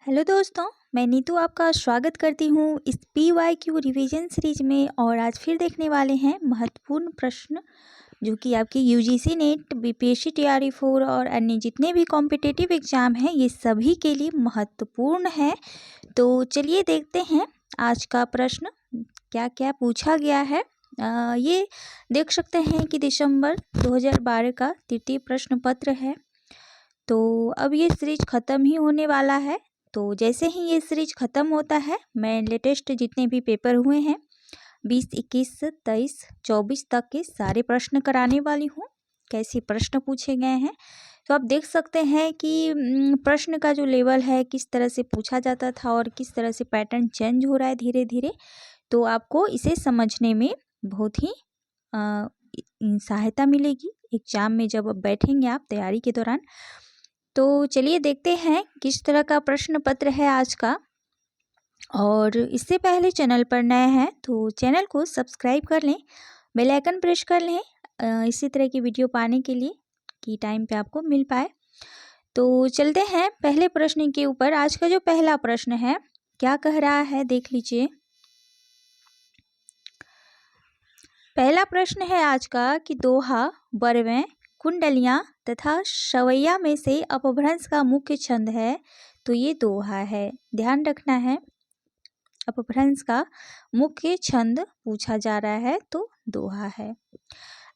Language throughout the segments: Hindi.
हेलो दोस्तों, मैं नीतू आपका स्वागत करती हूँ इस PYQ रिवीजन सीरीज में। और आज फिर देखने वाले हैं महत्वपूर्ण प्रश्न जो कि आपके UGC नेट, BPSC TRE4 और अन्य जितने भी कॉम्पिटिटिव एग्ज़ाम हैं ये सभी के लिए महत्वपूर्ण है। तो चलिए देखते हैं आज का प्रश्न क्या क्या पूछा गया है। ये देख सकते हैं कि दिसंबर 2012 का तृतीय प्रश्न पत्र है। तो अब ये सीरीज ख़त्म ही होने वाला है। तो जैसे ही ये सीरीज ख़त्म होता है मैं लेटेस्ट जितने भी पेपर हुए हैं 20, 21, 23, 24 तक के सारे प्रश्न कराने वाली हूँ। कैसे प्रश्न पूछे गए हैं तो आप देख सकते हैं कि प्रश्न का जो लेवल है, किस तरह से पूछा जाता था और किस तरह से पैटर्न चेंज हो रहा है धीरे धीरे। तो आपको इसे समझने में बहुत ही सहायता मिलेगी एग्ज़ाम में जब बैठेंगे आप तैयारी के दौरान। तो चलिए देखते हैं किस तरह का प्रश्न पत्र है आज का। और इससे पहले चैनल पर नए हैं तो चैनल को सब्सक्राइब कर लें, बेल आइकन प्रेस कर लें इसी तरह की वीडियो पाने के लिए कि टाइम पे आपको मिल पाए। तो चलते हैं पहले प्रश्न के ऊपर। आज का जो पहला प्रश्न है क्या कह रहा है देख लीजिए। पहला प्रश्न है आज का कि दोहा, बरवें, कुंडलियाँ तथा सवैया में से अपभ्रंश का मुख्य छंद है। तो ये दोहा है, ध्यान रखना है। अपभ्रंश का मुख्य छंद पूछा जा रहा है तो दोहा है।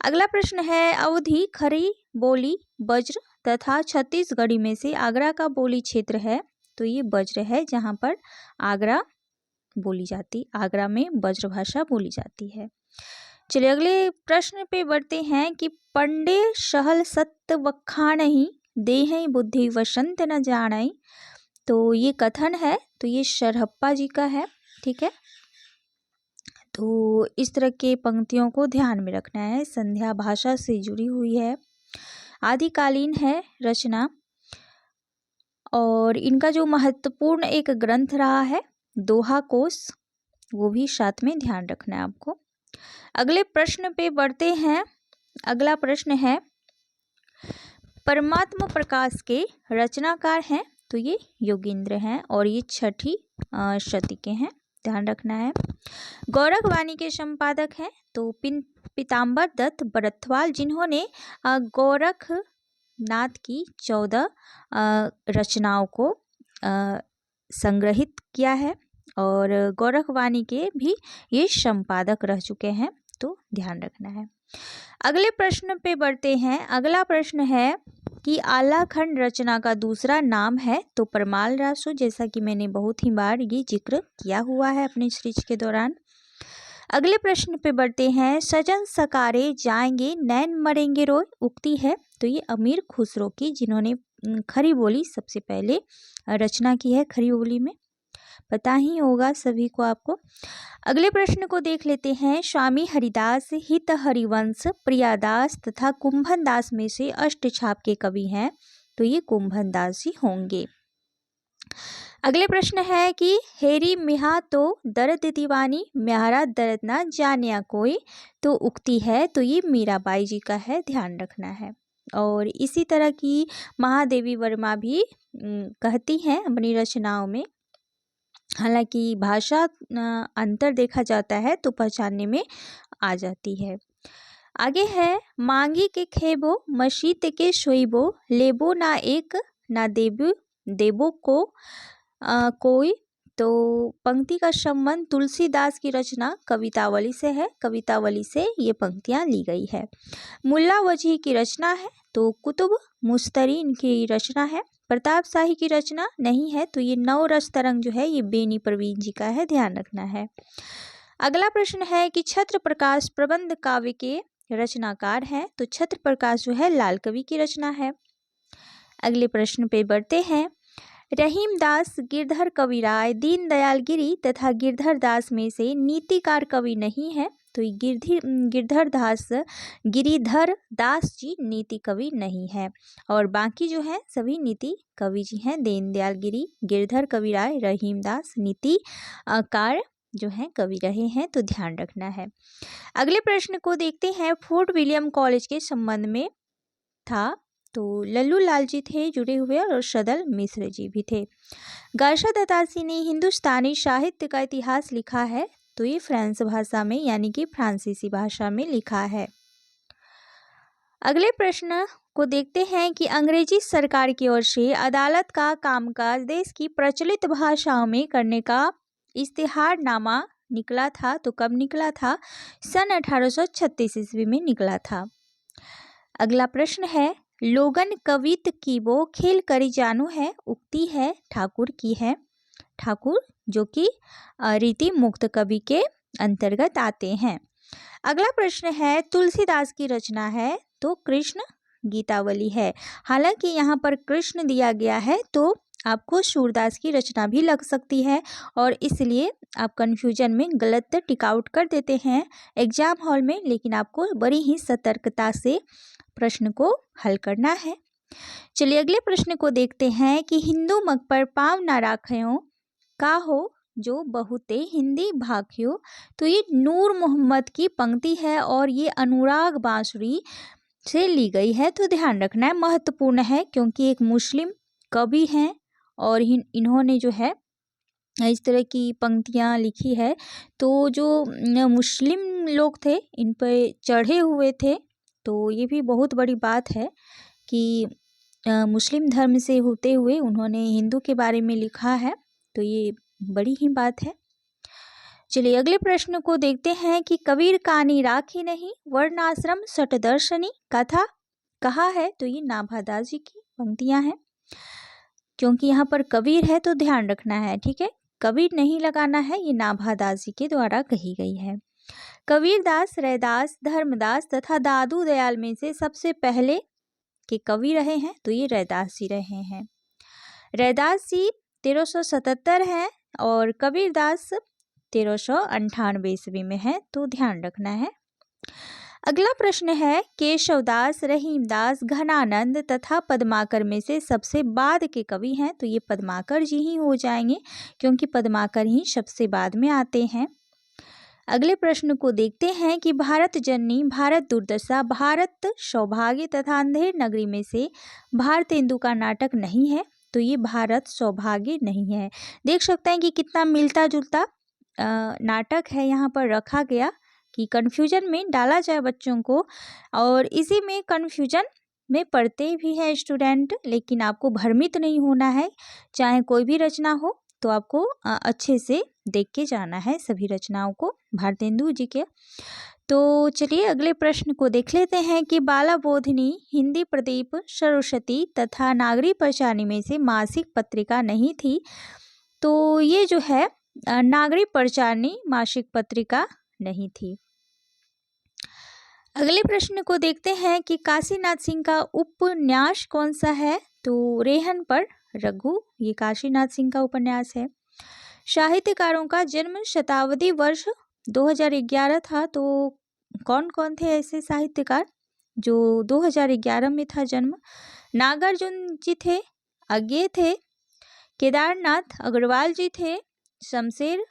अगला प्रश्न है अवधी, खरी बोली, वज्र तथा छत्तीसगढ़ी में से आगरा का बोली क्षेत्र है। तो ये वज्र है जहाँ पर आगरा में वज्र भाषा बोली जाती है। चलिए अगले प्रश्न पे बढ़ते हैं कि पंडे सहल सत्य वखाणहि देहै बुद्धि वसंत न जानई। तो ये कथन है, तो ये सरहप्पा जी का है, ठीक है। तो इस तरह के पंक्तियों को ध्यान में रखना है, संध्या भाषा से जुड़ी हुई है, आदिकालीन है रचना और इनका जो महत्वपूर्ण एक ग्रंथ रहा है दोहा कोश, वो भी साथ में ध्यान रखना है आपको। अगले प्रश्न पे बढ़ते हैं। अगला प्रश्न है परमात्मा प्रकाश के रचनाकार हैं। तो ये योगेंद्र हैं और ये छठी शती के हैं, ध्यान रखना है। गौरखवाणी के संपादक हैं तो पीताम्बर दत्त बरथवाल, जिन्होंने गोरखनाथ की 14 रचनाओं को संग्रहित किया है और गौरखवाणी के भी ये संपादक रह चुके हैं, तो ध्यान रखना है। अगले प्रश्न पे बढ़ते हैं। अगला प्रश्न है कि आलाखंड रचना का दूसरा नाम है तो परमाल रासो, जैसा कि मैंने बहुत ही बार ये जिक्र किया हुआ है अपनी सीरीज के दौरान। अगले प्रश्न पे बढ़ते हैं सजन सकारे जाएंगे नैन मरेंगे रोय, उक्ति है। तो ये अमीर खुसरो की, जिन्होंने खरी बोली सबसे पहले रचना की है, खरी बोली में पता ही होगा सभी को आपको। अगले प्रश्न को देख लेते हैं। स्वामी हरिदास, हित हरिवंश, प्रियादास तथा कुंभन दास में से अष्टछाप के कवि हैं। तो ये कुंभन दास ही होंगे। अगले प्रश्न है कि हेरी मिहा तो दर्द दीवानी, म्यारा दर्द ना जानिया कोई। तो उक्ति है, तो ये मीराबाई जी का है, ध्यान रखना है। और इसी तरह की महादेवी वर्मा भी कहती हैं अपनी रचनाओं में, हालांकि भाषा अंतर देखा जाता है तो पहचानने में आ जाती है। आगे है मांगी के खेबो, मशीत के सोईबो, लेबो ना एक ना देबो को कोई। तो पंक्ति का संबंध तुलसीदास की रचना कवितावली से है, कवितावली से ये पंक्तियां ली गई है। मुल्ला वजही की रचना है तो कुतुब मुस्तरीन की रचना है। प्रताप शाही की रचना नहीं है तो ये नवरस तरंग जो है ये बेनी प्रवीण जी का है, ध्यान रखना है। अगला प्रश्न है कि छत्र प्रकाश प्रबंध काव्य के रचनाकार हैं। तो छत्र प्रकाश जो है लाल कवि की रचना है। अगले प्रश्न पे बढ़ते हैं। रहीमदास, गिरधर कविराय, दीनदयाल गिरी तथा गिरधर दास में से नीतिकार कवि नहीं है। तो गिरधर दास जी नीति कवि नहीं है और बाकी जो है सभी नीति कवि जी हैं। दीनदयाल गिरी, गिरधर कविराय, रहीमदास नीति कार जो हैं कवि रहे हैं, तो ध्यान रखना है। अगले प्रश्न को देखते हैं। फोर्ट विलियम कॉलेज के संबंध में था तो लल्लू लाल जी थे जुड़े हुए और सदल मिश्र जी भी थे। गार्शा दत्तासी ने हिंदुस्तानी साहित्य का इतिहास लिखा है, तो ये फ्रांस भाषा में यानी कि फ्रांसीसी भाषा में लिखा है। अगले प्रश्न को देखते हैं कि अंग्रेजी सरकार की ओर से अदालत का कामकाज देश की प्रचलित भाषाओं में करने का इश्तिहारनामा निकला था, तो कब निकला था? सन 1836 ईस्वी में निकला था। अगला प्रश्न है, लोगन कवित की वो खेल करी जानू है, उक्ति है ठाकुर की है। ठाकुर जो कि रीति मुक्त कवि के अंतर्गत आते हैं। अगला प्रश्न है, तुलसीदास की रचना है, तो कृष्ण गीतावली है। हालांकि यहाँ पर कृष्ण दिया गया है तो आपको सूरदास की रचना भी लग सकती है और इसलिए आप कंफ्यूजन में गलत टिक आउट कर देते हैं एग्जाम हॉल में, लेकिन आपको बड़ी ही सतर्कता से प्रश्न को हल करना है। चलिए अगले प्रश्न को देखते हैं कि हिंदू मग पर पाँव ना राख्यो का हो जो बहुते हिंदी भाखियो। तो ये नूर मोहम्मद की पंक्ति है और ये अनुराग बांसुरी से ली गई है, तो ध्यान रखना है, महत्वपूर्ण है क्योंकि एक मुस्लिम कवि हैं और इन्होंने जो है इस तरह की पंक्तियाँ लिखी है। तो जो मुस्लिम लोग थे इन पर चढ़े हुए थे, तो ये भी बहुत बड़ी बात है कि मुस्लिम धर्म से होते हुए उन्होंने हिंदू के बारे में लिखा है, तो ये बड़ी ही बात है। चलिए अगले प्रश्न को देखते हैं कि कबीर कानी राखी नहीं वर्णाश्रम सटदर्शनी कथा कहा है, तो ये नाभादास जी की पंक्तियां हैं। क्योंकि यहाँ पर कबीर है तो ध्यान रखना है, ठीक है, कबीर नहीं लगाना है, ये नाभादास जी के द्वारा कही गई है। कबीरदास, रैदास, धर्मदास तथा दादू दयाल में से सबसे पहले के कवि रहे हैं, तो ये रैदास जी रहे हैं। रैदास जी 1377 हैं और कबीरदास 1398 ईस्वी में है, तो ध्यान रखना है। अगला प्रश्न है, केशवदास, रहीमदास, घनानंद तथा पद्माकर में से सबसे बाद के कवि हैं, तो ये पद्माकर जी ही हो जाएंगे क्योंकि पद्माकर ही सबसे बाद में आते हैं। अगले प्रश्न को देखते हैं कि भारत जननी, भारत दुर्दशा, भारत सौभाग्य तथा अंधेर नगरी में से भारतेंदु का नाटक नहीं है, तो ये भारत सौभाग्य नहीं है। देख सकते हैं कि कितना मिलता जुलता नाटक है यहाँ पर रखा गया कि कन्फ्यूजन में डाला जाए बच्चों को, और इसी में कन्फ्यूजन में पढ़ते भी हैं स्टूडेंट, लेकिन आपको भ्रमित नहीं होना है। चाहे कोई भी रचना हो तो आपको अच्छे से देख के जाना है सभी रचनाओं को भारतेंदु जी के। तो चलिए अगले प्रश्न को देख लेते हैं कि बाला बोधिनी, हिंदी प्रदीप, सरस्वती तथा नागरी पंचानी में से मासिक पत्रिका नहीं थी, तो ये जो है नागरी पंचानी मासिक पत्रिका नहीं थी। अगले प्रश्न को देखते हैं कि काशीनाथ सिंह का उपन्यास कौन सा है, तो रेहन पर रघु, ये काशीनाथ सिंह का उपन्यास है। साहित्यकारों का जन्म शताब्दी वर्ष 2011 था, तो कौन कौन थे ऐसे साहित्यकार जो 2011 में था जन्म? नागार्जुन जी थे, अज्ञे थे, केदारनाथ अग्रवाल जी थे, शमशेर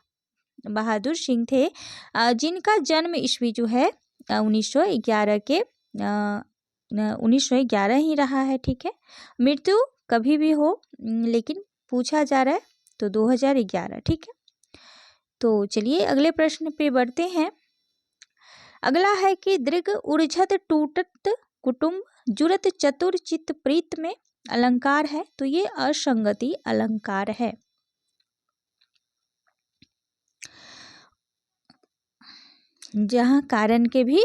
बहादुर सिंह थे, जिनका जन्म ईस्वी जो है 1911 के 1911 ही रहा है, ठीक है। मृत्यु कभी भी हो लेकिन पूछा जा रहा है तो 2011, ठीक है। तो चलिए अगले प्रश्न पे बढ़ते हैं। अगला है कि दृग उर्झत टूटत कुटुंब जुरत चतुर चित प्रीत में अलंकार है, तो ये असंगति अलंकार है। जहाँ कारण के भी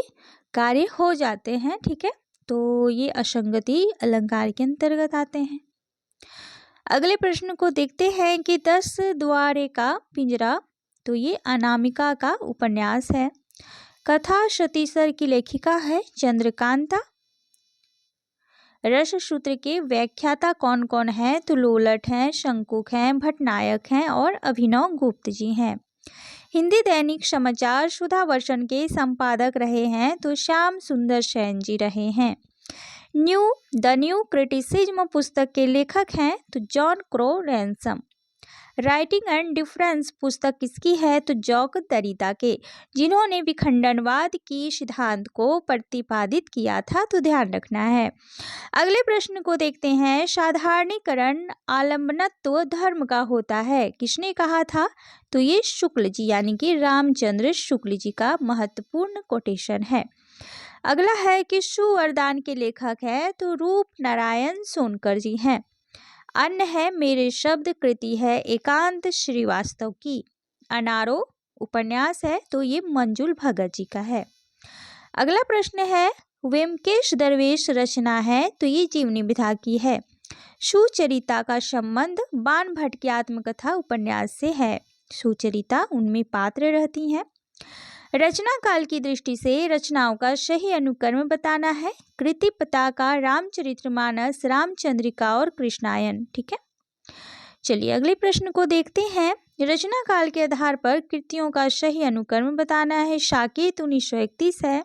कार्य हो जाते हैं, ठीक है, तो ये असंगति अलंकार के अंतर्गत आते हैं। अगले प्रश्न को देखते हैं कि 10 द्वारे का पिंजरा, तो ये अनामिका का उपन्यास है। कथा सतीसर की लेखिका है चंद्रकांता। रस सूत्र के व्याख्याता कौन कौन है, तो लोलट हैं, शंकुक हैं, भटनायक हैं और अभिनव गुप्त जी हैं। हिंदी दैनिक समाचार सुधा वर्षन के संपादक रहे हैं, तो श्याम सुंदर सेन जी रहे हैं। द न्यू क्रिटिसिज्म पुस्तक के लेखक हैं, तो John crow ransom. Writing and difference पुस्तक किसकी है? तो जॉक दरिदा के, जिन्होंने विखंडनवाद की सिद्धांत को प्रतिपादित किया था। तो ध्यान रखना है। अगले प्रश्न को देखते हैं। साधारणीकरण आलम्बनत्व धर्म का होता है, किसने कहा था? तो ये शुक्ल जी यानी कि रामचंद्र शुक्ल जी का महत्वपूर्ण कोटेशन है। अगला है कि सुवरदान के लेखक है? तो रूप नारायण सोनकर जी हैं। अन्न है मेरे शब्द कृति है एकांत श्रीवास्तव की। अनारो उपन्यास है? तो ये मंजुल भगत जी का है। अगला प्रश्न है व्यंकेश दरवेश रचना है? तो ये जीवनी विधा की है। सुचरिता का संबंध बाणभट्ट की आत्मकथा उपन्यास से है। सुचरिता उनमें पात्र रहती हैं। रचना काल की दृष्टि से रचनाओं का सही अनुक्रम बताना है। कृति पताका, रामचरितमानस, रामचंद्रिका और कृष्णायन। ठीक है, चलिए अगले प्रश्न को देखते हैं। रचना काल के आधार पर कृतियों का सही अनुक्रम बताना है। साकेत 1931 है।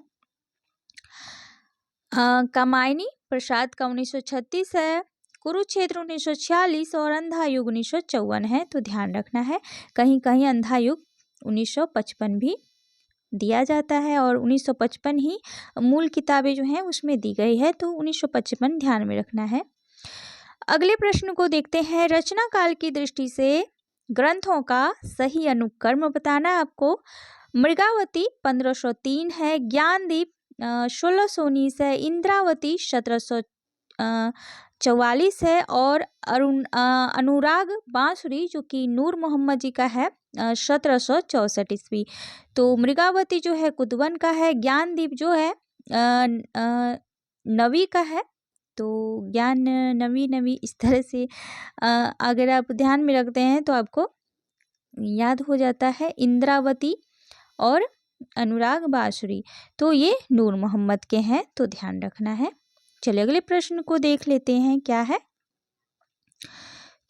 कामायनी प्रसाद का 1936 है। कुरुक्षेत्र 1946 और अंधा युग 1954 है। तो ध्यान रखना है, कहीं कहीं अंधा युग 1955 भी दिया जाता है और 1955 ही मूल किताबें जो हैं उसमें दी गई है। तो 1955 ध्यान में रखना है। अगले प्रश्न को देखते हैं। रचना काल की दृष्टि से ग्रंथों का सही अनुक्रम बताना है आपको। मृगावती 1503 है। ज्ञानदीप 1619 है। इंद्रावती 1744 है और अनुराग बांसुरी जो कि नूर मोहम्मद जी का है 1764 ईस्वी। तो मृगावती जो है कुतुबन का है। ज्ञानदीप जो है नवी का है। तो ज्ञान नवी इस तरह से अगर आप ध्यान में रखते हैं तो आपको याद हो जाता है। इंद्रावती और अनुराग बांसुरी तो ये नूर मोहम्मद के हैं। तो ध्यान रखना है। चलिए अगले प्रश्न को देख लेते हैं क्या है।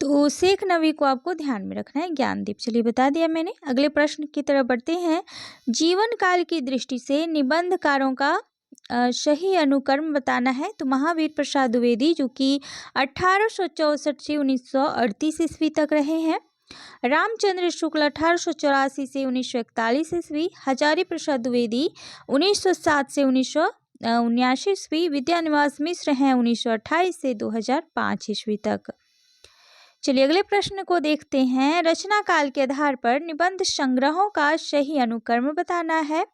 तो शेख नवी को आपको ध्यान में रखना है। ज्ञानदीप चलिए बता दिया मैंने। अगले प्रश्न की तरफ बढ़ते हैं। जीवन काल की दृष्टि से निबंधकारों का सही अनुक्रम बताना है। तो महावीर प्रसाद द्विवेदी जो कि 1864 से 1938 ईस्वी तक रहे हैं। रामचंद्र शुक्ल 1884 से 1941 ईस्वी। हजारी प्रसाद द्विवेदी 1907 से 1979 ईस्वी। विद्यानिवास मिश्र हैं 1928 से 2005 ईस्वी तक। चलिए अगले प्रश्न को देखते हैं। रचना काल के आधार पर निबंध संग्रहों का सही अनुक्रम बताना है।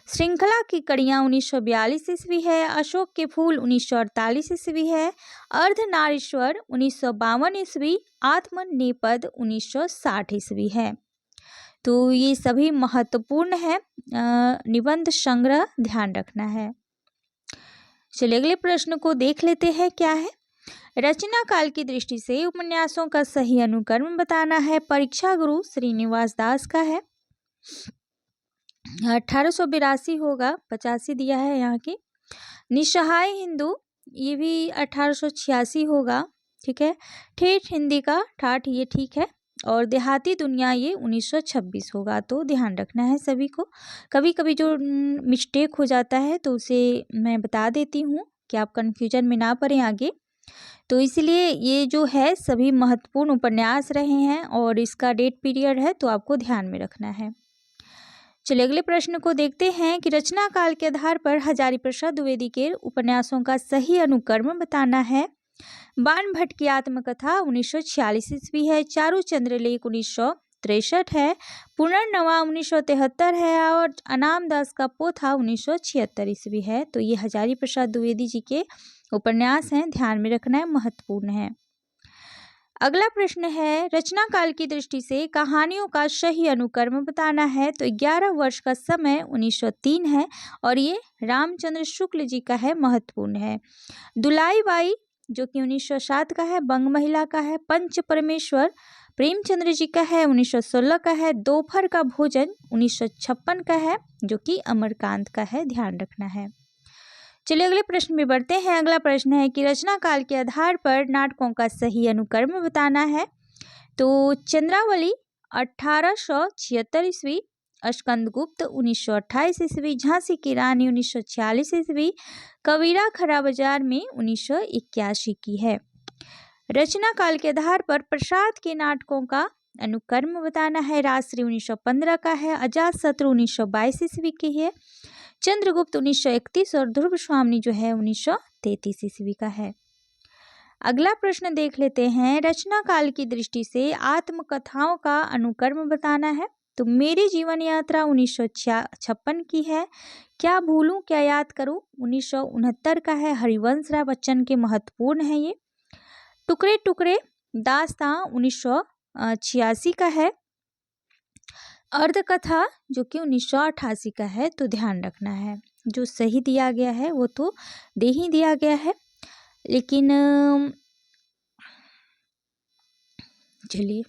श्रृंखला की कड़ियां 1942 ईस्वी है। अशोक के फूल 1948 ईस्वी है। अर्धनारीश्वर 1952 ईस्वी। आत्मनिपद 1960 ईस्वी है। तो ये सभी महत्वपूर्ण है निबंध संग्रह, ध्यान रखना है। चलिए अगले प्रश्न को देख लेते हैं क्या है। रचना काल की दृष्टि से उपन्यासों का सही अनुक्रम बताना है। परीक्षा गुरु श्रीनिवास दास का है। 1882 होगा, 85 दिया है यहाँ की। निस्सहाय हिंदू ये भी 1886 होगा। ठीक है। ठेठ हिंदी का ठाठ ये ठीक है। और देहाती दुनिया ये 1926 होगा। तो ध्यान रखना है सभी को। कभी कभी जो मिस्टेक हो जाता है तो उसे मैं बता देती हूँ कि आप कन्फ्यूजन में ना पड़ें आगे। तो इसलिए ये जो है सभी महत्वपूर्ण उपन्यास रहे हैं और इसका डेट पीरियड है तो आपको ध्यान में रखना है। चलिए अगले प्रश्न को देखते हैं कि रचना काल के आधार पर हजारी प्रसाद द्विवेदी के उपन्यासों का सही अनुक्रम बताना है। बाणभट्ट की आत्मकथा 1946 ईस्वी है। चारू चंद्रलेख 1963 है। पुनर्नवा 1973 है और अनाम दास का पोथा 1976 ईस्वी है। तो ये हजारी प्रसाद द्विवेदी जी के उपन्यास हैं, ध्यान में रखना है, महत्वपूर्ण है। अगला प्रश्न है। रचना काल की दृष्टि से कहानियों का सही अनुक्रम बताना है। तो 11 वर्ष का समय 1903 है और ये रामचंद्र शुक्ल जी का है, महत्वपूर्ण है। दुलाई बाई जो कि 1907 का है, बंग महिला का है। पंच परमेश्वर प्रेमचंद्र जी का है, 1916 का है। दोपहर का भोजन 1956 का है जो कि अमरकांत का है, ध्यान रखना है। चलिए अगले प्रश्न में बढ़ते हैं। अगला प्रश्न है कि रचना काल के आधार पर नाटकों का सही अनुक्रम बताना है। तो चंद्रावली 1876 ईस्वी। स्कंदगुप्त 1928 ईस्वी। झांसी की रानी 1946 ईस्वी। कबीरा खरा बाजार में 1981 की है। रचना काल के आधार पर प्रसाद के नाटकों का अनुक्रम बताना है। राजश्री 1915 का है, अजातशत्रु 1922 ईस्वी की है, चंद्रगुप्त 1931 और ध्रुव स्वामी जो है 1933 ईस्वी का है। अगला प्रश्न देख लेते हैं। रचना काल की दृष्टि से आत्मकथाओं का अनुक्रम बताना है। तो मेरी जीवन यात्रा 1956 की है, क्या भूलूं क्या याद करूं 1969 का है, हरिवंश राय बच्चन के महत्वपूर्ण है ये। टुकड़े टुकड़े दास्तां 1986 का है। अर्धकथा जो कि 1988 का है। तो ध्यान रखना है, जो सही दिया गया है वो तो दे ही दिया गया है, लेकिन चलिए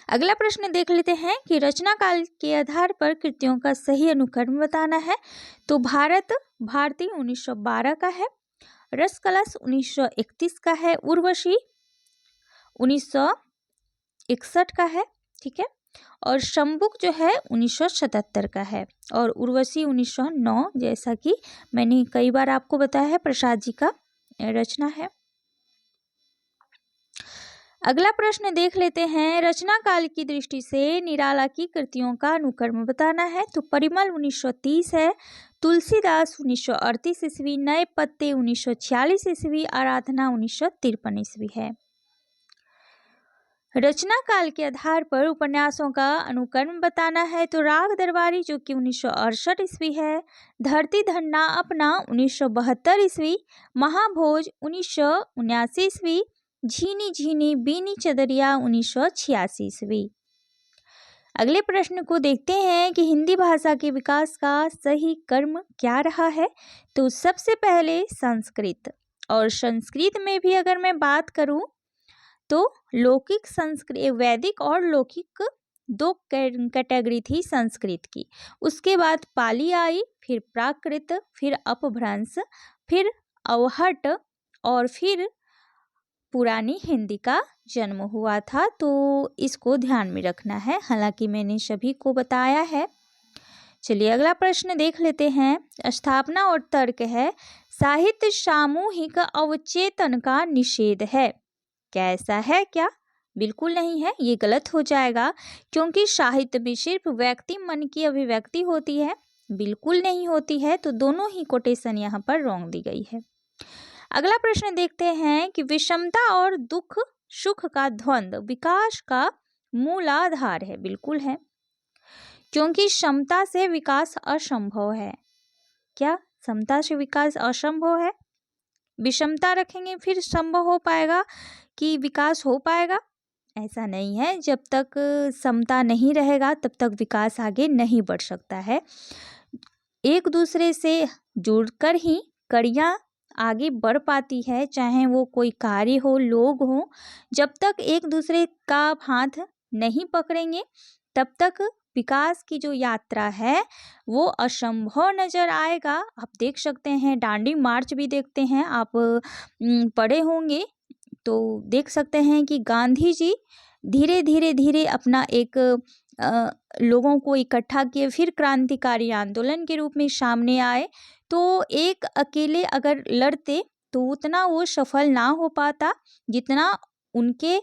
अगला प्रश्न देख लेते हैं कि रचना काल के आधार पर कृतियों का सही अनुक्रम बताना है। तो भारत भारती 1912 का है, रस कलश 1931 का है, उर्वशी 1961 का है, ठीक है, और शंबुक जो है 1977 का है, और उर्वशी 1909, जैसा कि मैंने कई बार आपको बताया है, प्रसाद जी का रचना है। अगला प्रश्न देख लेते हैं। रचना काल की दृष्टि से निराला की कृतियों का अनुक्रम बताना है। तो परिमल 1930 है, तुलसीदास 1938 ईस्वी, नए पत्ते 1946 ईस्वी, आराधना 1953 ईस्वी है। रचना काल के आधार पर उपन्यासों का अनुक्रम बताना है। तो राग दरबारी जो कि 1968 ईस्वी है, धरती धन्ना अपना 1972 ईस्वी, महाभोज 1979 ईस्वी, झीनी झीनी बीनी चदरिया 1986 ईस्वी। अगले प्रश्न को देखते हैं कि हिंदी भाषा के विकास का सही क्रम क्या रहा है। तो सबसे पहले संस्कृत, और संस्कृत में भी अगर मैं बात करूं तो लौकिक संस्कृत, वैदिक और लौकिक दो कैटेगरी थी संस्कृत की। उसके बाद पाली आई, फिर प्राकृत, फिर अपभ्रंश, फिर अवहट, और फिर पुरानी हिंदी का जन्म हुआ था। तो इसको ध्यान में रखना है, हालांकि मैंने सभी को बताया है। चलिए अगला प्रश्न देख लेते हैं। स्थापना और तर्क है। साहित्य सामूहिक अवचेतन का निषेध है। कैसा है क्या? बिल्कुल नहीं है, ये गलत हो जाएगा, क्योंकि साहित्य में सिर्फ व्यक्ति मन की अभिव्यक्ति होती है, बिल्कुल नहीं होती है। तो दोनों ही कोटेशन यहाँ पर रॉन्ग दी गई है। अगला प्रश्न देखते हैं कि विषमता और दुख सुख का द्वंद्व विकास का मूल आधार है। बिल्कुल है, क्योंकि समता से विकास असंभव है। क्या समता से विकास असंभव है? विषमता रखेंगे फिर संभव हो पाएगा कि विकास हो पाएगा? ऐसा नहीं है, जब तक समता नहीं रहेगा तब तक विकास आगे नहीं बढ़ सकता है। एक दूसरे से जुड़कर ही कड़ियाँ आगे बढ़ पाती है, चाहे वो कोई कार्य हो, लोग हो। जब तक एक दूसरे का हाथ नहीं पकड़ेंगे तब तक विकास की जो यात्रा है वो असंभव नजर आएगा। आप देख सकते हैं, दांडी मार्च भी देखते हैं, आप पढ़े होंगे तो देख सकते हैं कि गांधी जी धीरे धीरे धीरे अपना एक लोगों को इकट्ठा किए, फिर क्रांतिकारी आंदोलन के रूप में सामने आए। तो एक अकेले अगर लड़ते तो उतना वो सफल ना हो पाता, जितना उनके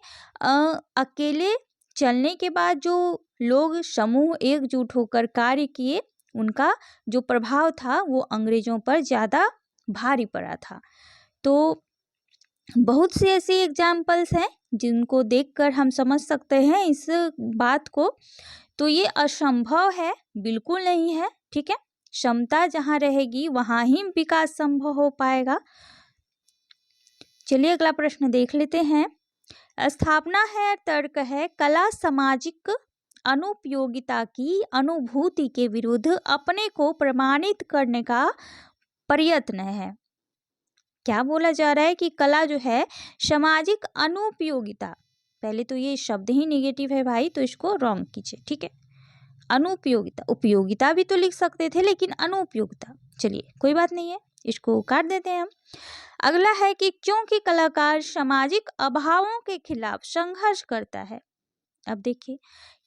अकेले चलने के बाद जो लोग समूह एकजुट होकर कार्य किए, उनका जो प्रभाव था वो अंग्रेजों पर ज़्यादा भारी पड़ा था। तो बहुत से ऐसे एग्जाम्पल्स हैं जिनको देखकर हम समझ सकते हैं इस बात को। तो ये असंभव है, बिल्कुल नहीं है, ठीक है। क्षमता जहाँ रहेगी वहाँ ही विकास संभव हो पाएगा। चलिए अगला प्रश्न देख लेते हैं। स्थापना है, तर्क है, कला सामाजिक अनुपयोगिता की अनुभूति के विरुद्ध अपने को प्रमाणित करने का प्रयत्न है। क्या बोला जा रहा है कि कला जो है सामाजिक अनुपयोगिता, पहले तो ये शब्द ही नेगेटिव है भाई, तो इसको रॉन्ग कीजिए, ठीक है। अनुपयोगिता, उपयोगिता भी तो लिख सकते थे, लेकिन अनुपयोगिता, चलिए कोई बात नहीं है, इसको काट देते हैं हम। अगला है कि क्योंकि कलाकार सामाजिक अभावों के खिलाफ संघर्ष करता है। अब देखिए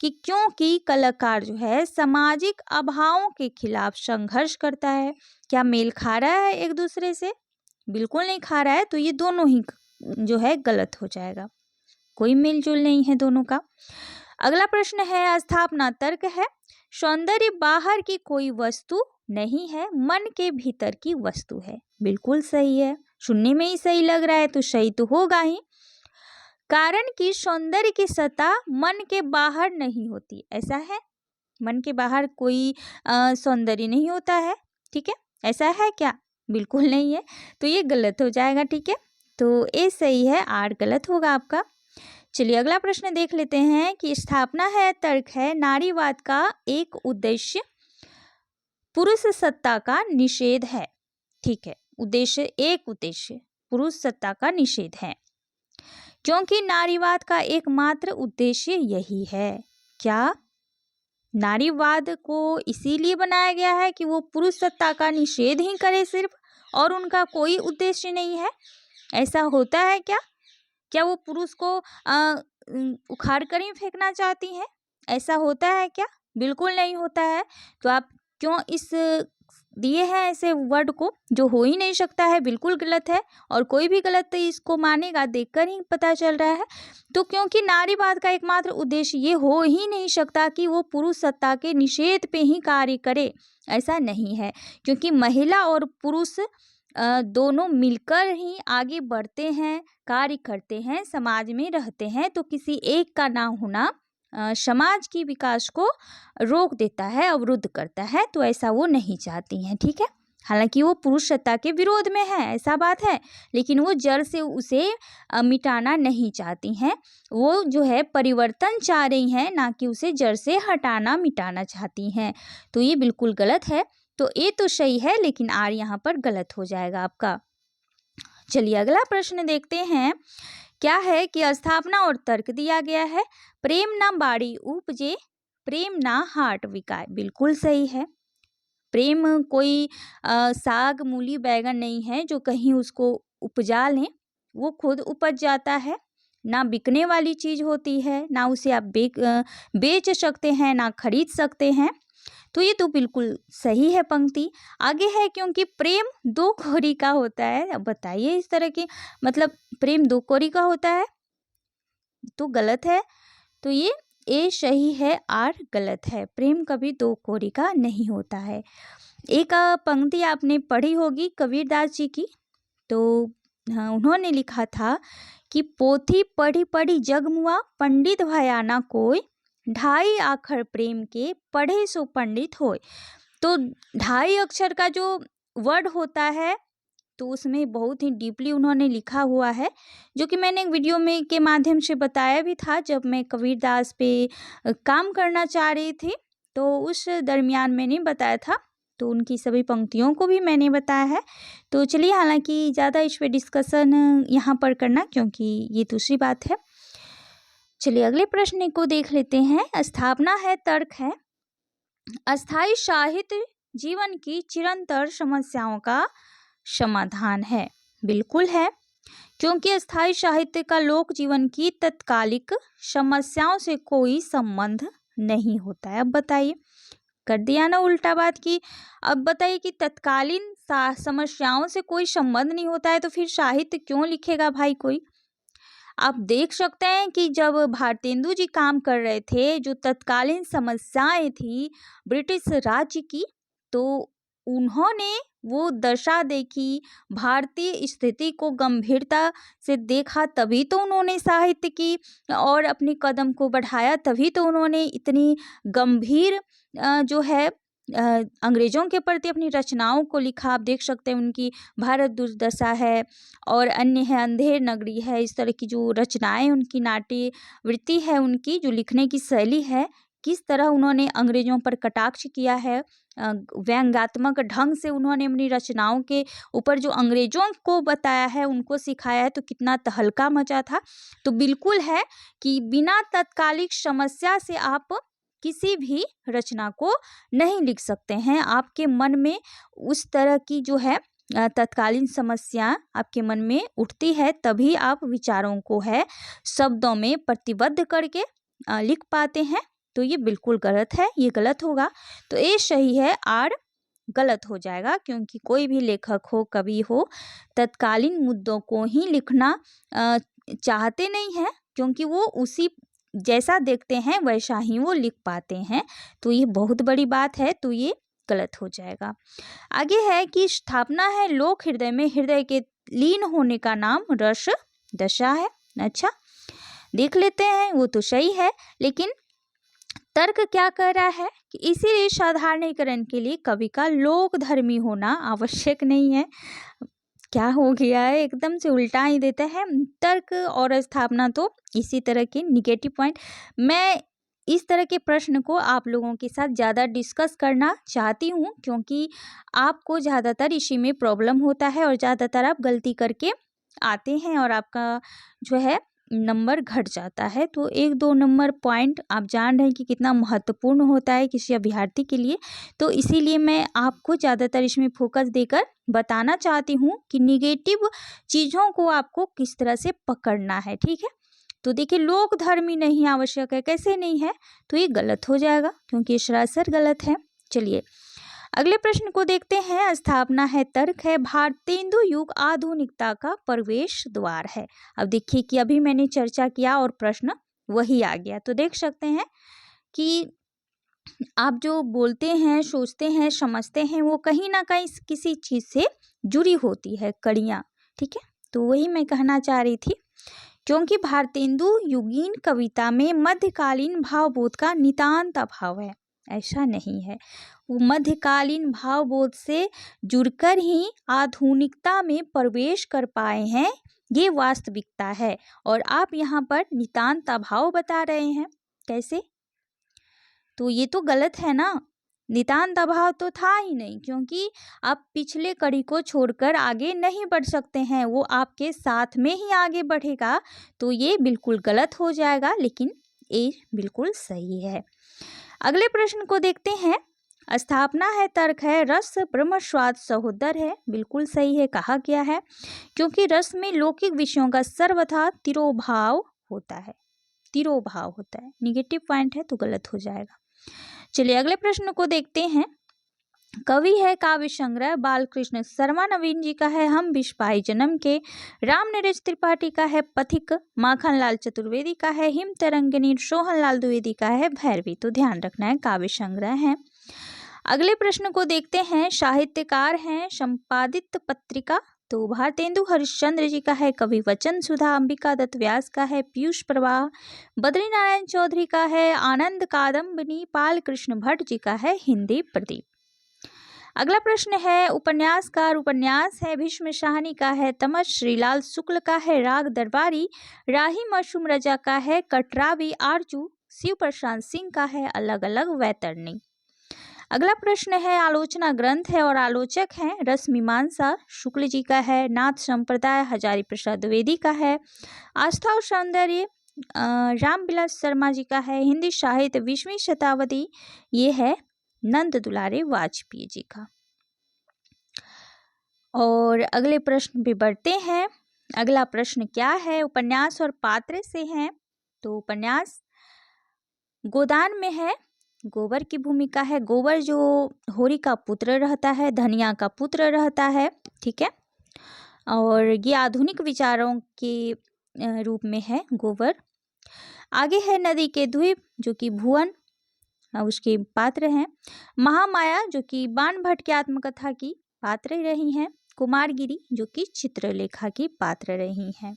कि क्योंकि कलाकार जो है सामाजिक अभावों के खिलाफ संघर्ष करता है, क्या मेल खा रहा है एक दूसरे से? बिल्कुल नहीं खा रहा है, तो ये दोनों ही जो है गलत हो जाएगा। कोई मेल जोल नहीं है दोनों का। अगला प्रश्न है, स्थापना तर्क है, सौंदर्य बाहर की कोई वस्तु नहीं है, मन के भीतर की वस्तु है। बिल्कुल सही है, सुनने में ही सही लग रहा है तो सही तो होगा ही। कारण कि सौंदर्य की सतह मन के बाहर नहीं होती, ऐसा है? मन के बाहर कोई सौंदर्य नहीं होता है, ठीक है, ऐसा है क्या? बिल्कुल नहीं है, तो ये गलत हो जाएगा, ठीक है। तो ए सही है, आर गलत होगा आपका। चलिए अगला प्रश्न देख लेते हैं कि स्थापना है तर्क है, नारीवाद का एक उद्देश्य पुरुष सत्ता का निषेध है। ठीक है, उद्देश्य पुरुष सत्ता का निषेध है, क्योंकि नारीवाद का एकमात्र उद्देश्य यही है। क्या? नारीवाद को इसीलिए बनाया गया है कि वो पुरुष सत्ता का निषेध ही करे सिर्फ, और उनका कोई उद्देश्य नहीं है? ऐसा होता है क्या? क्या वो पुरुष को उखाड़ कर ही फेंकना चाहती हैं? ऐसा होता है क्या? बिल्कुल नहीं होता है। तो आप क्यों इस दिए हैं ऐसे वर्ड को, जो हो ही नहीं सकता है, बिल्कुल गलत है। और कोई भी गलत इसको मानेगा, देखकर ही पता चल रहा है। तो क्योंकि नारीवाद का एकमात्र उद्देश्य ये हो ही नहीं सकता कि वो पुरुष सत्ता के निषेध पे ही कार्य करे, ऐसा नहीं है। क्योंकि महिला और पुरुष दोनों मिलकर ही आगे बढ़ते हैं, कार्य करते हैं, समाज में रहते हैं। तो किसी एक का ना होना समाज की विकास को रोक देता है, अवरुद्ध करता है। तो ऐसा वो नहीं चाहती हैं, ठीक है। हालांकि वो पुरुष सत्ता के विरोध में है, ऐसा बात है, लेकिन वो जड़ से उसे मिटाना नहीं चाहती हैं। वो जो है परिवर्तन चाह रही हैं, ना कि उसे जड़ से हटाना मिटाना चाहती हैं। तो ये बिल्कुल गलत है। तो ए तो सही है, लेकिन आर यहाँ पर गलत हो जाएगा आपका। चलिए अगला प्रश्न देखते हैं। क्या है कि स्थापना और तर्क दिया गया है, प्रेम ना बाड़ी उपजे, प्रेम ना हाट बिकाए। बिल्कुल सही है। प्रेम कोई साग मूली बैगन नहीं है जो कहीं उसको उपजा लें, वो खुद उपज जाता है, ना बिकने वाली चीज होती है, ना उसे आप बेच सकते हैं, ना खरीद सकते हैं। तो ये तो बिल्कुल सही है पंक्ति। आगे है, क्योंकि प्रेम दो कोरी का होता है। अब बताइए, इस तरह की मतलब प्रेम दो कोरी का होता है तो गलत है। तो ये ए सही है, आर गलत है। प्रेम कभी दो कोरी का नहीं होता है। एक पंक्ति आपने पढ़ी होगी कबीरदास जी की, तो हाँ, उन्होंने लिखा था कि पोथी पढ़ी पढ़ी जगमुआ, पंडित भया ना कोई, ढाई अक्षर प्रेम के पढ़े सो पंडित होय। तो ढाई अक्षर का जो वर्ड होता है, तो उसमें बहुत ही डीपली उन्होंने लिखा हुआ है, जो कि मैंने एक वीडियो में के माध्यम से बताया भी था, जब मैं कबीरदास पे काम करना चाह रही थी, तो उस दरमियान मैंने बताया था। तो उनकी सभी पंक्तियों को भी मैंने बताया है। तो चलिए, हालांकि ज़्यादा इस पर डिस्कशन यहाँ पर करना, क्योंकि ये दूसरी बात है। चलिए अगले प्रश्न को देख लेते हैं। स्थापना है तर्क है, अस्थाई साहित्य जीवन की चिरंतर समस्याओं का समाधान है। बिल्कुल है, क्योंकि अस्थाई साहित्य का लोक जीवन की तत्कालिक समस्याओं से कोई संबंध नहीं होता है। अब बताइए, कर दिया ना उल्टा बात की। अब बताइए कि तत्कालीन समस्याओं से कोई संबंध नहीं होता है, तो फिर साहित्य क्यों लिखेगा भाई कोई? आप देख सकते हैं कि जब भारतेंदु जी काम कर रहे थे, जो तत्कालीन समस्याएं थी ब्रिटिश राज्य की, तो उन्होंने वो दशा देखी, भारतीय स्थिति को गंभीरता से देखा, तभी तो उन्होंने साहित्य की और अपने कदम को बढ़ाया। तभी तो उन्होंने इतनी गंभीर जो है अंग्रेजों के प्रति अपनी रचनाओं को लिखा। आप देख सकते हैं उनकी भारत दुर्दशा है, और अन्य है अंधेर नगरी है। इस तरह की जो रचनाएं, उनकी नाट्य वृत्ति है, उनकी जो लिखने की शैली है, किस तरह उन्होंने अंग्रेजों पर कटाक्ष किया है, व्यंग्यात्मक ढंग से उन्होंने अपनी रचनाओं के ऊपर जो अंग्रेजों को बताया है, उनको सिखाया है, तो कितना तहलका मचा था। तो बिल्कुल है कि बिना तत्कालिक समस्या से आप किसी भी रचना को नहीं लिख सकते हैं। आपके मन में उस तरह की जो है तत्कालीन समस्या आपके मन में उठती है, तभी आप विचारों को है शब्दों में प्रतिबद्ध करके लिख पाते हैं। तो ये बिल्कुल गलत है, ये गलत होगा। तो ये सही है, आर गलत हो जाएगा, क्योंकि कोई भी लेखक हो, कवि हो, तत्कालीन मुद्दों को ही लिखना चाहते नहीं है। क्योंकि वो उसी जैसा देखते हैं वैसा ही वो लिख पाते हैं। तो ये बहुत बड़ी बात है, तो ये गलत हो जाएगा। आगे है कि स्थापना है लोक हृदय में, हृदय के लीन होने का नाम रस दशा है। अच्छा, देख लेते हैं, वो तो सही है, लेकिन तर्क क्या कह रहा है कि इसीलिए साधारणीकरण के लिए कवि का लोक धर्मी होना आवश्यक नहीं है। क्या हो गया है, एकदम से उल्टा ही देता है। तर्क और स्थापना तो इसी तरह के निगेटिव पॉइंट। मैं इस तरह के प्रश्न को आप लोगों के साथ ज़्यादा डिस्कस करना चाहती हूँ, क्योंकि आपको ज़्यादातर इसी में प्रॉब्लम होता है और ज़्यादातर आप गलती करके आते हैं और आपका जो है नंबर घट जाता है। तो 1-2 नंबर पॉइंट आप जान रहे हैं कि कितना महत्वपूर्ण होता है किसी अभ्यर्थी के लिए। तो इसीलिए मैं आपको ज़्यादातर इसमें फोकस देकर बताना चाहती हूँ कि निगेटिव चीज़ों को आपको किस तरह से पकड़ना है, ठीक है। तो देखिए, लोक धर्मी नहीं आवश्यक है, कैसे नहीं है, तो ये गलत हो जाएगा क्योंकि सरासर गलत है। चलिए अगले प्रश्न को देखते हैं। स्थापना है तर्क है, भारतेंदु युग आधुनिकता का प्रवेश द्वार है। अब देखिए कि अभी मैंने चर्चा किया और प्रश्न वही आ गया। तो देख सकते हैं कि आप जो बोलते हैं, सोचते हैं, समझते हैं, वो कहीं ना कहीं किसी चीज़ से जुड़ी होती है कड़ियाँ, ठीक है। तो वही मैं कहना चाह रही थी, क्योंकि भारतेंदु युगीन कविता में मध्यकालीन भावबोध का नितांत अभाव है। ऐसा नहीं है, वो मध्यकालीन भावबोध से जुड़कर ही आधुनिकता में प्रवेश कर पाए हैं, ये वास्तविकता है। और आप यहाँ पर नितांत अभाव बता रहे हैं, कैसे? तो ये तो गलत है ना। नितांत अभाव तो था ही नहीं, क्योंकि आप पिछले कड़ी को छोड़कर आगे नहीं बढ़ सकते हैं, वो आपके साथ में ही आगे बढ़ेगा। तो ये बिल्कुल गलत हो जाएगा, लेकिन ये बिल्कुल सही है। अगले प्रश्न को देखते हैं। स्थापना है तर्क है, रस ब्रह्म स्वाद सहोदर है। बिल्कुल सही है, कहा गया है, क्योंकि रस में लौकिक विषयों का सर्वथा तिरोभाव होता है। तिरोभाव होता है, निगेटिव पॉइंट है, तो गलत हो जाएगा। चलिए अगले प्रश्न को देखते हैं। कवि है काव्य संग्रह बालकृष्ण शर्मा नवीन जी का है, हम विश्वाई जन्म के। राम नरेश त्रिपाठी का है पथिक, माखनलाल चतुर्वेदी का है हिम तरंगिनी, सोहनलाल द्विवेदी का है भैरवी। तो ध्यान रखना है, काव्य संग्रह है। अगले प्रश्न को देखते हैं। साहित्यकार हैं संपादित पत्रिका, तो भारतेंदु हरिश्चंद्र जी का है कवि वचन सुधा, अंबिका दत्त व्यास का है पीयूष प्रवाह, बद्री नारायण चौधरी का है आनंद कादम्बिनी, पाल कृष्ण भट्ट जी का है हिंदी प्रदीप। अगला प्रश्न है उपन्यासकार, उपन्यास है भीष्म शाहनी का है तमस, श्रीलाल शुक्ल का है राग दरबारी, राही मशूम रजा का है कटरावी आरजू, शिव प्रशांत सिंह का है अलग अलग वैतरणी। अगला प्रश्न है आलोचना ग्रंथ है और आलोचक हैं रस मीमांसा शुक्ल जी का है, नाथ संप्रदाय हजारी प्रसाद द्विवेदी का है, आस्था और सौंदर्य रामविलास शर्मा जी का है, हिंदी साहित्य 20वीं शताब्दी ये है नंद दुलारे वाजपेयी जी का। और अगले प्रश्न पे बढ़ते हैं। अगला प्रश्न क्या है, उपन्यास और पात्र से है। तो उपन्यास गोदान में है, गोबर की भूमिका है। गोबर जो होरी का पुत्र रहता है, धनिया का पुत्र रहता है, ठीक है। और ये आधुनिक विचारों के रूप में है गोबर। आगे है नदी के द्वीप जो कि भुवन उसके पात्र हैं। महामाया जो कि बाण भट्ट की आत्मकथा की पात्र रही हैं। कुमारगिरी जो कि चित्रलेखा की पात्र रही हैं।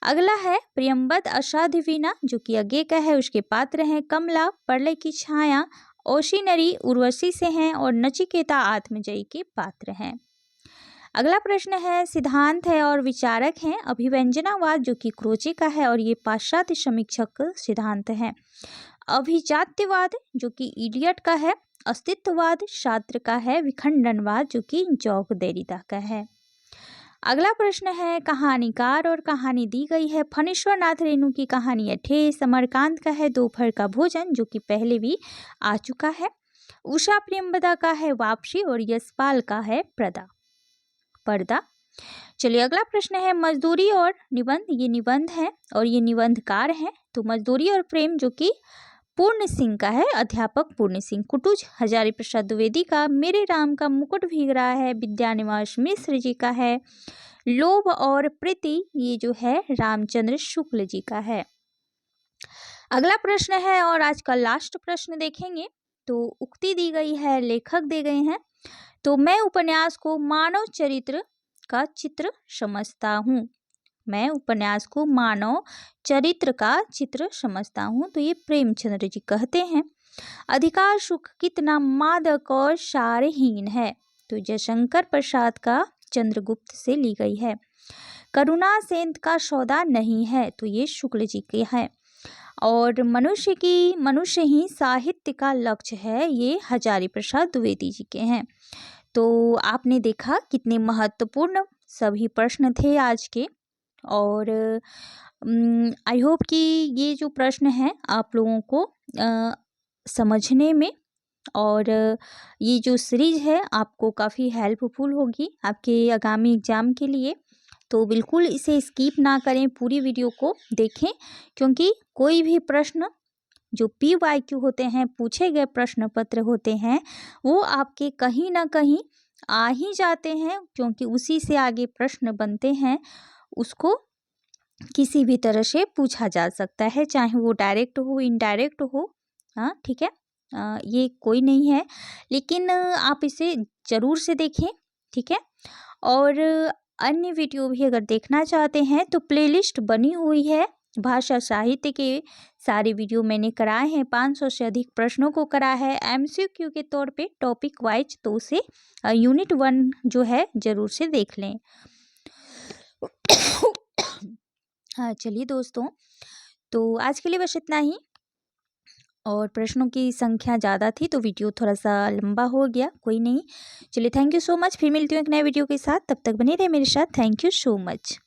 अगला है प्रियंबद असाध्य वीणा जो कि यज्ञ का है, उसके पात्र हैं। कमला प्रलय की छाया ओशिनरी उर्वशी से हैं और नचिकेता आत्मजयी के पात्र हैं। अगला प्रश्न है सिद्धांत है और विचारक हैं। अभिव्यंजनावाद जो कि क्रोचे का है और ये पाश्चात्य समीक्षक सिद्धांत है। अभिजात्यवाद जो कि इलियट का है। अस्तित्ववाद शास्त्र का है। विखंडनवाद जो कि जॉक देरिदा का है। अगला प्रश्न है कहानीकार और कहानी दी गई है। फणीश्वर नाथ रेणु की कहानी है ठेस। समरकांत का है दोपहर का भोजन जो कि पहले भी आ चुका है। उषा प्रेमवदा का है वापसी और यशपाल का है पर्दा। चलिए अगला प्रश्न है मजदूरी और निबंध। ये निबंध है और ये निबंधकार है। तो मजदूरी और प्रेम जो कि पूर्ण सिंह का है, अध्यापक पूर्ण सिंह। कुटुज हजारी प्रसाद द्विवेदी का। मेरे राम का मुकुट भीग रहा है विद्यानिवास मिश्र जी का है। लोभ और प्रीति ये जो है रामचंद्र शुक्ल जी का है। अगला प्रश्न है और आज का लास्ट प्रश्न देखेंगे। तो उक्ति दी गई है, लेखक दे गए हैं। तो मैं उपन्यास को मानव चरित्र का चित्र समझता हूँ। मैं उपन्यास को मानव चरित्र का चित्र समझता हूँ। तो ये प्रेमचंद्र जी कहते हैं। अधिकार सुख कितना मादक और सारहीन है। तो जयशंकर प्रसाद का चंद्रगुप्त से ली गई है। करुणा सेंध का सौदा नहीं है। तो ये शुक्ल जी के हैं। और मनुष्य ही साहित्य का लक्ष्य है, ये हजारी प्रसाद द्विवेदी जी के हैं। तो आपने देखा कितने महत्वपूर्ण सभी प्रश्न थे आज के। और आई होप कि ये जो प्रश्न हैं आप लोगों को समझने में और ये जो सीरीज है आपको काफ़ी हेल्पफुल होगी आपके आगामी एग्ज़ाम के लिए। तो बिल्कुल इसे स्किप ना करें, पूरी वीडियो को देखें, क्योंकि कोई भी प्रश्न जो PYQ होते हैं, पूछे गए प्रश्न पत्र होते हैं, वो आपके कहीं ना कहीं आ ही जाते हैं, क्योंकि उसी से आगे प्रश्न बनते हैं। उसको किसी भी तरह से पूछा जा सकता है, चाहे वो डायरेक्ट हो इनडायरेक्ट हो। हाँ ठीक है, ये कोई नहीं है, लेकिन आप इसे ज़रूर से देखें, ठीक है। और अन्य वीडियो भी अगर देखना चाहते हैं तो प्लेलिस्ट बनी हुई है, भाषा साहित्य के सारे वीडियो मैंने कराए हैं। 500 से अधिक प्रश्नों को करा है MCQ के तौर पे टॉपिक वाइज। तो उसे यूनिट 1 जो है ज़रूर से देख लें। हाँ चलिए दोस्तों, तो आज के लिए बस इतना ही। और प्रश्नों की संख्या ज़्यादा थी तो वीडियो थोड़ा सा लंबा हो गया, कोई नहीं। चलिए, थैंक यू सो मच। फिर मिलती हूँ एक नए वीडियो के साथ, तब तक बने रहे मेरे साथ। Thank you so much.